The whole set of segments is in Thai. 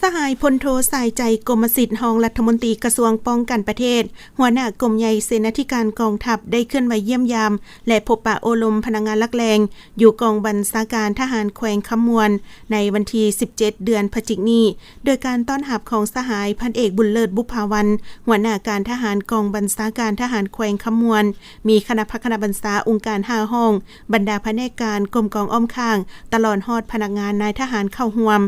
สหายพลโทสายใจกรมสิทธิ์รองรัฐมนตรีกระทรวงป้องกันประเทศหัวหน้ากรมใหญ่เสนาธิการกองทัพได้เคลื่อนไหวเยี่ยมยามและพบปะโอลมพนักงานลักแรงอยู่กองบัญชาการทหารแขวงคำมวนในวันที่17เดือนพฤศจิกายนนี้โดยการต้อนรับของสหายพันเอกบุญเลิศบุภาวันหัวหน้าการทหารกองบัญชาการทหารแขวงคำมวนมีคณะพัฒนาบัญชาองค์การ5ห้องบรรดาแผนกการกรมกองอ้อมข้างตลอดฮอดพนักงานนายทหารเข้าร่วม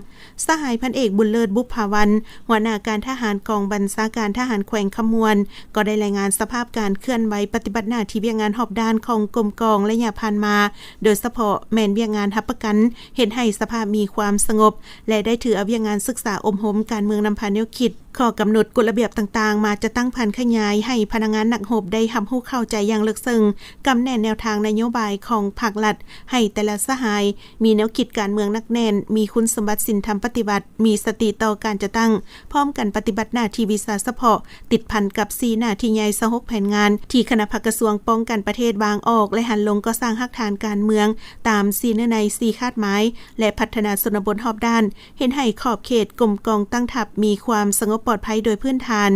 สหายพันเอกบุญเลิศบุภาวันหัวหน้าการทหารกองบัญชาการทหารแขวงคำมวนก็ได้รายงานสภาพการเคลื่อนไหวปฏิบัติหน้าที่เวียกงานหอบด้านของกรมกองและยาผ่านมาโดยเฉพาะแม่นเวียกงานรับประกันเห็นให้สภาพมีความสงบและได้ถือเอาเวียกงานศึกษาอมหมการเมืองนำพาแนวคิดข้อกำหนดกฎระเบียบต่างๆมาจะตั้งพันขยายให้พนักงานนักรบได้รับรู้เข้าใจอย่างลึกซึ้งกำแน่นแนวทางนโยบายของภาครัฐให้แต่ละสหายมีแนวคิดการเมืองนักแน่นมีคุณสมบัติศีลธรรมปฏิบัติมีสติต่อการจะตั้งพร้อมกันปฏิบัติหน้าที่วิสาเฉพาะติดพันกับ4หน้าที่ใหญ่26แผนงานที่คณะกระทรวงป้องกันประเทศวางออกและหันลงก็สร้างรากฐานการเมืองตาม4เนื้อใน4คาดหมายและพัฒนาชนบทรอบด้านเห็นให้ขอบเขตกรมกองตั้งทัพมีความสงบปลอดภัยโดยพื้นฐาน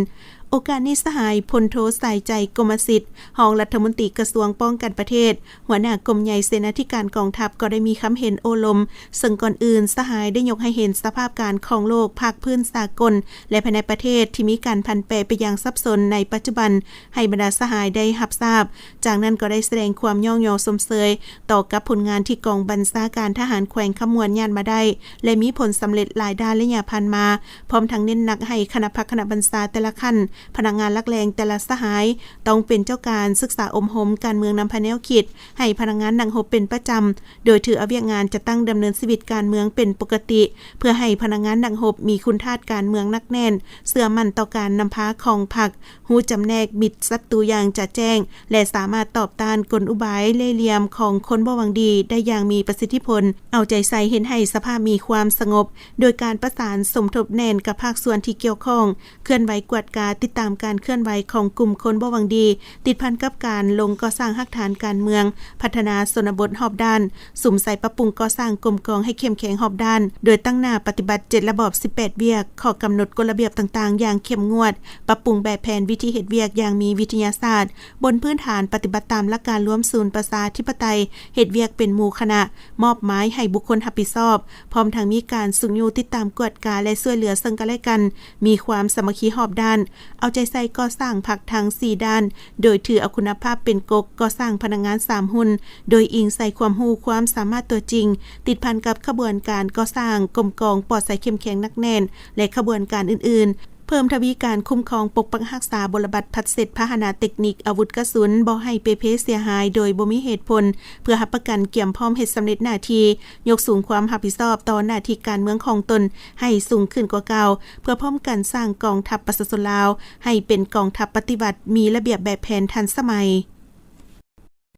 โอกาสนี้สหายพลโทสายใจกรมสิทธิ์รองรัฐมนตรีกระทรวงป้องกันประเทศหัวหน้ากรมใหญ่เสนาธิการกองทัพก็ได้มีคำเห็นโอลมซึ่งก่อนอื่นสหายได้ยกให้เห็นสภาพการของโลกภาคพื้นสากลและภายในประเทศที่มีการพันแปรไปอย่างซับซ้อนในปัจจุบันให้บรรดาสหายได้รับทราบจากนั้นก็ได้แสดงความย่องยอสมเสยต่อกับผลงานที่กองบัญชาการทหารแขวงขมวนย่านมาได้และมีผลสำเร็จหลายด้านและอย่าพันมาพร้อมทั้งเน้นหนักให้คณะบัญชาแต่ละขั้นพนักงานลักแรงแต่ละสหายต้องเป็นเจ้าการศึกษาอมหมการเมืองนำพาแนวคิดให้พนักงานนักรบเป็นประจำโดยถือเอาเวียกงานจะตั้งดำเนินชีวิตการเมืองเป็นปกติเพื่อให้พนักงานนักรบมีคุณธาตุการเมืองนักแน่นเชื่อมั่นต่อการนำพาของพรรคฮู้จำแนกมิตรศัตรูอย่างจะแจ้งและสามารถตอบต้านกลอุบายเล่ห์เหลี่ยมของคนบ่หวังดีได้อย่างมีประสิทธิผลเอาใจใส่เห็นให้สภาพมีความสงบโดยการประสานสมทบแน่นกับภาคส่วนที่เกี่ยวข้องเคลื่อนไหวกวดกาติดตามการเคลื่อนไหวของกลุ่มคนบ่หวังดีติดพันกับการลงก่อสร้างรากฐานการเมืองพัฒนาชนบทรอบด้านสุมใส่ปรับปรุงก่อสร้างกรมกองให้เข้มแข็งรอบด้านโดยตั้งหน้าปฏิบัติ7ระบอบ18เวียกข้อกำหนดกฎระเบียบต่างๆอย่างเข้มงวดปรับปรุงแบบแผนวิธีเฮ็ดเวียกอย่างมีวิทยาศาสตร์บนพื้นฐานปฏิบัติตามหลักการร่วมศูนย์ประชาธิปไตยเฮ็ดเวียกเป็นหมู่คณะมอบหมายให้บุคคลรับผิดชอบพร้อมทั้งมีการสุญญูติดตามกวดกาและช่วยเหลือซึ่งกันและกันมีความสามัคคีรอบด้านเอาใจใส่ก่อสร้างพรรคทั้ง4ด้านโดยถือเอาคุณภาพเป็นกกก่อสร้างพนักงาน3หุ้นโดยอิงใส่ความรู้ความสามารถตัวจริงติดพันกับขบวนการก่อสร้างกรมกองปลอดใส่เข้มแข็งนักแน่นและขบวนการอื่นๆเพิ่มทวีการคุ้มครองปกปักรักษาบรบัตรพัดเสร็จพาหนะเทคนิคอาวุธกระสุนบ่ให้เปเสียหายโดยบ่มีเหตุผลเพื่อรับประกันเกี่ยมพร้อมเฮ็ดสำเร็จหน้าที่ยกสูงความรับผิดชอบต่อหน้าที่การเมืองของตนให้สูงขึ้นกว่าเก่าเพื่อพร้อมกันสร้างกองทัพประชาชนลาวให้เป็นกองทัพปฏิบัติมีระเบียบแบบแผนทันสมัย